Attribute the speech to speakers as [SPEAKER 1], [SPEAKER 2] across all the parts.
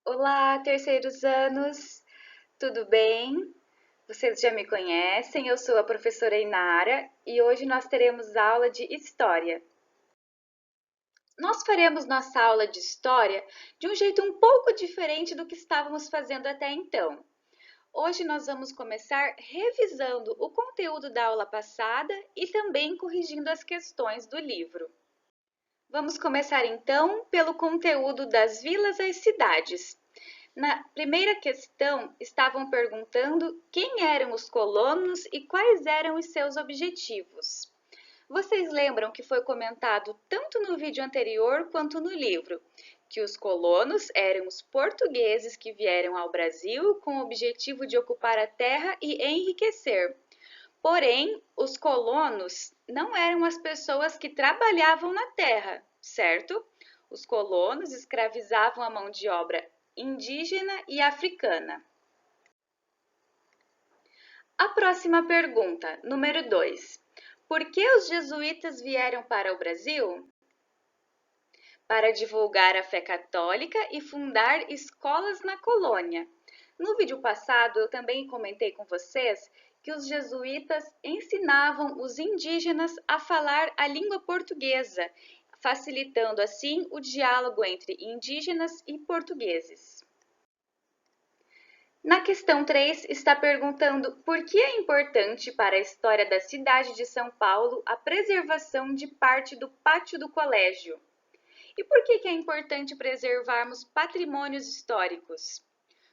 [SPEAKER 1] Olá, terceiros anos, tudo bem? Vocês já me conhecem, eu sou a professora Inara e hoje nós teremos aula de História. Nós faremos nossa aula de História de um jeito um pouco diferente do que estávamos fazendo até então. Hoje nós vamos começar revisando o conteúdo da aula passada e também corrigindo as questões do livro. Vamos começar então pelo conteúdo das vilas às cidades. Na primeira questão, estavam perguntando quem eram os colonos e quais eram os seus objetivos. Vocês lembram que foi comentado tanto no vídeo anterior quanto no livro, que os colonos eram os portugueses que vieram ao Brasil com o objetivo de ocupar a terra e enriquecer. Porém, os colonos não eram as pessoas que trabalhavam na terra, certo? Os colonos escravizavam a mão de obra indígena e africana. A próxima pergunta, número 2. Por que os jesuítas vieram para o Brasil? Para divulgar a fé católica e fundar escolas na colônia. No vídeo passado, eu também comentei com vocês que os jesuítas ensinavam os indígenas a falar a língua portuguesa, facilitando assim o diálogo entre indígenas e portugueses. Na questão 3, está perguntando por que é importante para a história da cidade de São Paulo a preservação de parte do pátio do colégio. E por que é importante preservarmos patrimônios históricos?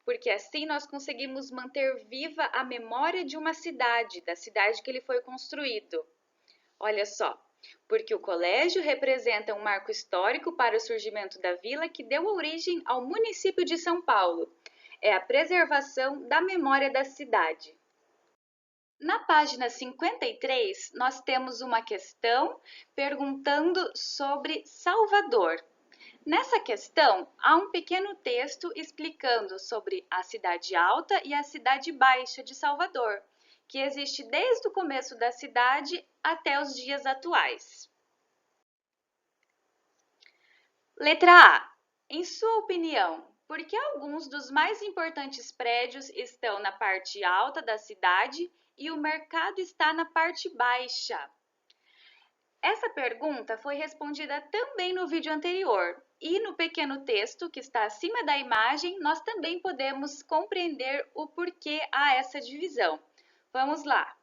[SPEAKER 1] Porque assim nós conseguimos manter viva a memória de uma cidade, da cidade que ele foi construído. Olha só, porque o colégio representa um marco histórico para o surgimento da vila que deu origem ao município de São Paulo. É a preservação da memória da cidade. Na página 53, nós temos uma questão perguntando sobre Salvador. Nessa questão, há um pequeno texto explicando sobre a Cidade Alta e a Cidade Baixa de Salvador, que existe desde o começo da cidade até os dias atuais. Letra A. Em sua opinião, por que alguns dos mais importantes prédios estão na parte alta da cidade e o mercado está na parte baixa? Essa pergunta foi respondida também no vídeo anterior e no pequeno texto que está acima da imagem nós também podemos compreender o porquê há essa divisão. Vamos lá.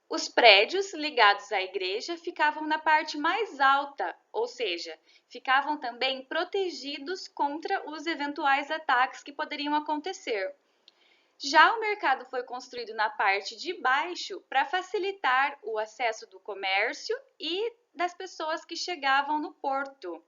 [SPEAKER 1] Os prédios ligados à igreja ficavam na parte mais alta, ou seja, ficavam também protegidos contra os eventuais ataques que poderiam acontecer. Já o mercado foi construído na parte de baixo para facilitar o acesso do comércio e das pessoas que chegavam no porto.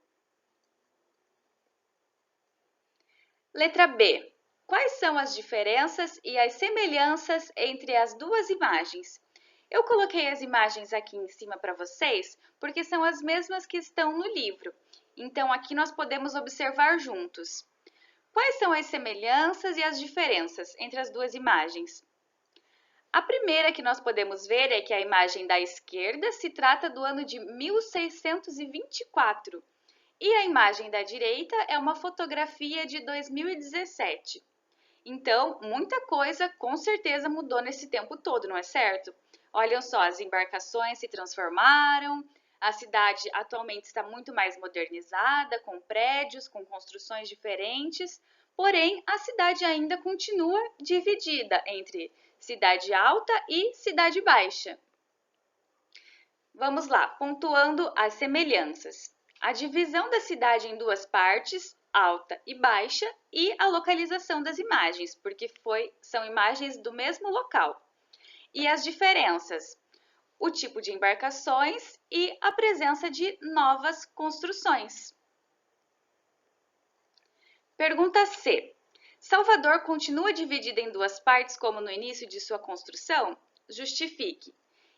[SPEAKER 1] Letra B. Quais são as diferenças e as semelhanças entre as duas imagens? Eu coloquei as imagens aqui em cima para vocês porque são as mesmas que estão no livro. Então, aqui nós podemos observar juntos. Quais são as semelhanças e as diferenças entre as duas imagens? A primeira que nós podemos ver é que a imagem da esquerda se trata do ano de 1624 e a imagem da direita é uma fotografia de 2017. Então, muita coisa com certeza mudou nesse tempo todo, não é certo? Olhem só, as embarcações se transformaram, a cidade atualmente está muito mais modernizada, com prédios, com construções diferentes, porém a cidade ainda continua dividida entre cidade alta e cidade baixa. Vamos lá, pontuando as semelhanças. A divisão da cidade em duas partes, alta e baixa, e a localização das imagens, porque são imagens do mesmo local. E as diferenças, o tipo de embarcações e a presença de novas construções. Pergunta C. Salvador continua dividida em duas partes como no início de sua construção? Justifique.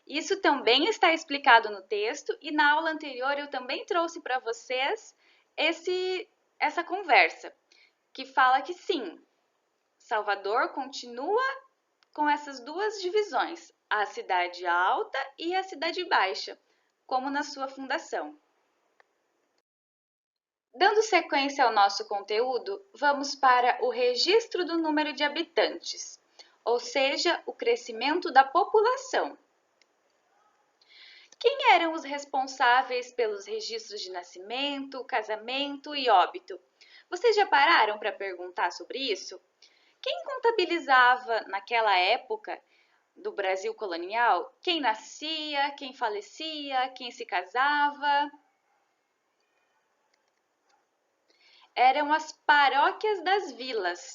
[SPEAKER 1] Isso também está explicado no texto e na aula anterior eu também trouxe para vocês essa conversa, que fala que sim, Salvador continua com essas duas divisões, a cidade alta e a cidade baixa, como na sua fundação. Dando sequência ao nosso conteúdo, vamos para o registro do número de habitantes, ou seja, o crescimento da população. Quem eram os responsáveis pelos registros de nascimento, casamento e óbito? Vocês já pararam para perguntar sobre isso? Quem contabilizava naquela época do Brasil colonial? Quem nascia, quem falecia, quem se casava? Eram as paróquias das vilas.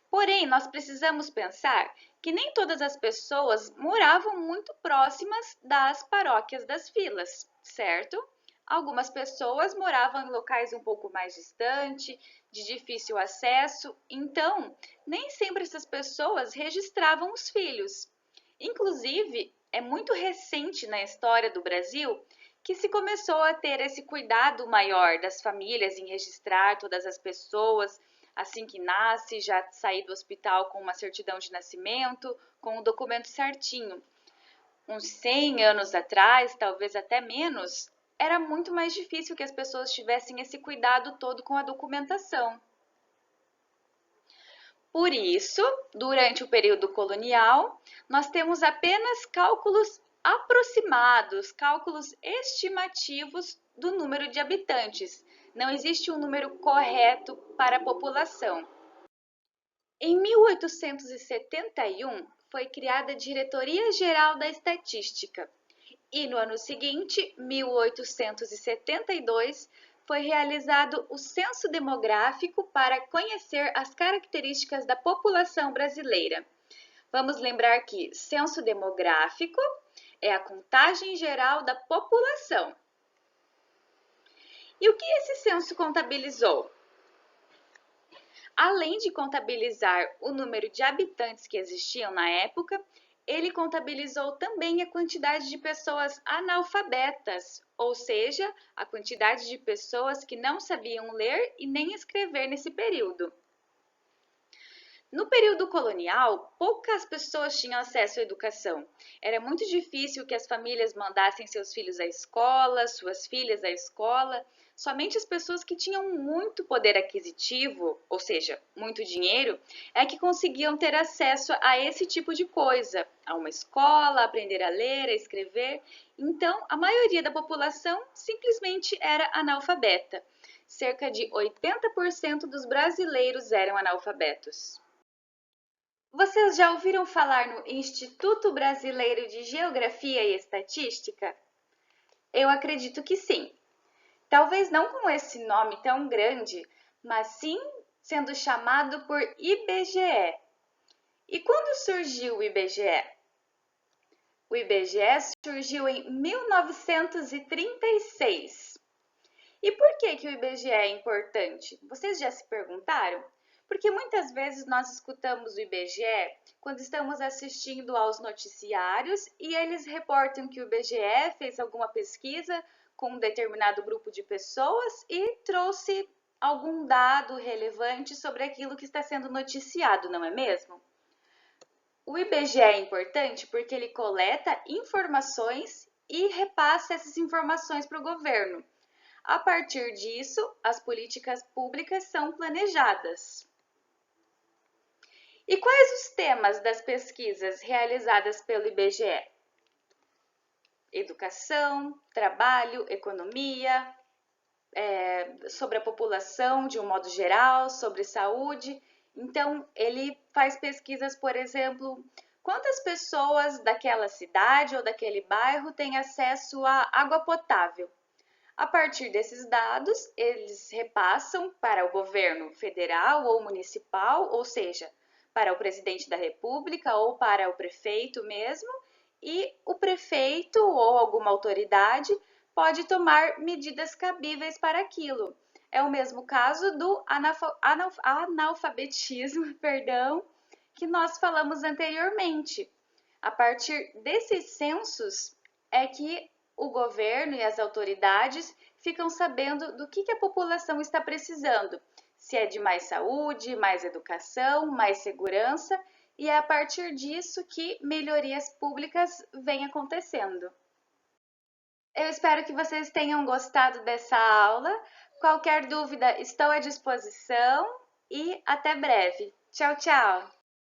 [SPEAKER 1] Porém, nós precisamos pensar que nem todas as pessoas moravam muito próximas das paróquias das vilas, certo? Algumas pessoas moravam em locais um pouco mais distantes, de difícil acesso, então nem sempre essas pessoas registravam os filhos. Inclusive, é muito recente na história do Brasil que se começou a ter esse cuidado maior das famílias em registrar todas as pessoas assim que nasce, já sair do hospital com uma certidão de nascimento, com o documento certinho. Uns 100 anos atrás, talvez até menos, era muito mais difícil que as pessoas tivessem esse cuidado todo com a documentação. Por isso, durante o período colonial, nós temos apenas cálculos aproximados, cálculos estimativos do número de habitantes. Não existe um número correto para a população. Em 1871, foi criada a Diretoria-Geral da Estatística e no ano seguinte, 1872, foi realizado o Censo Demográfico para conhecer as características da população brasileira. Vamos lembrar que censo demográfico é a contagem geral da população. E o que esse censo contabilizou? Além de contabilizar o número de habitantes que existiam na época, ele contabilizou também a quantidade de pessoas analfabetas, ou seja, a quantidade de pessoas que não sabiam ler e nem escrever nesse período. No período colonial, poucas pessoas tinham acesso à educação. Era muito difícil que as famílias mandassem seus filhos à escola, suas filhas à escola. Somente as pessoas que tinham muito poder aquisitivo, ou seja, muito dinheiro, é que conseguiam ter acesso a esse tipo de coisa, a uma escola, aprender a ler, a escrever. Então, a maioria da população simplesmente era analfabeta. Cerca de 80% dos brasileiros eram analfabetos. Vocês já ouviram falar no Instituto Brasileiro de Geografia e Estatística? Eu acredito que sim. Talvez não com esse nome tão grande, mas sim sendo chamado por IBGE. E quando surgiu o IBGE? O IBGE surgiu em 1936. E por que o IBGE é importante? Vocês já se perguntaram? Porque muitas vezes nós escutamos o IBGE quando estamos assistindo aos noticiários e eles reportam que o IBGE fez alguma pesquisa com um determinado grupo de pessoas e trouxe algum dado relevante sobre aquilo que está sendo noticiado, não é mesmo? O IBGE é importante porque ele coleta informações e repassa essas informações para o governo. A partir disso, as políticas públicas são planejadas. E quais os temas das pesquisas realizadas pelo IBGE? Educação, trabalho, economia, sobre a população de um modo geral, sobre saúde. Então, ele faz pesquisas, por exemplo, quantas pessoas daquela cidade ou daquele bairro têm acesso à água potável. A partir desses dados, eles repassam para o governo federal ou municipal, ou seja, para o presidente da República ou para o prefeito mesmo, e o prefeito ou alguma autoridade pode tomar medidas cabíveis para aquilo. É o mesmo caso do analfabetismo, perdão, que nós falamos anteriormente. A partir desses censos é que o governo e as autoridades ficam sabendo do que a população está precisando, se é de mais saúde, mais educação, mais segurança, e é a partir disso que melhorias públicas vêm acontecendo. Eu espero que vocês tenham gostado dessa aula. Qualquer dúvida, estou à disposição e até breve. Tchau, tchau!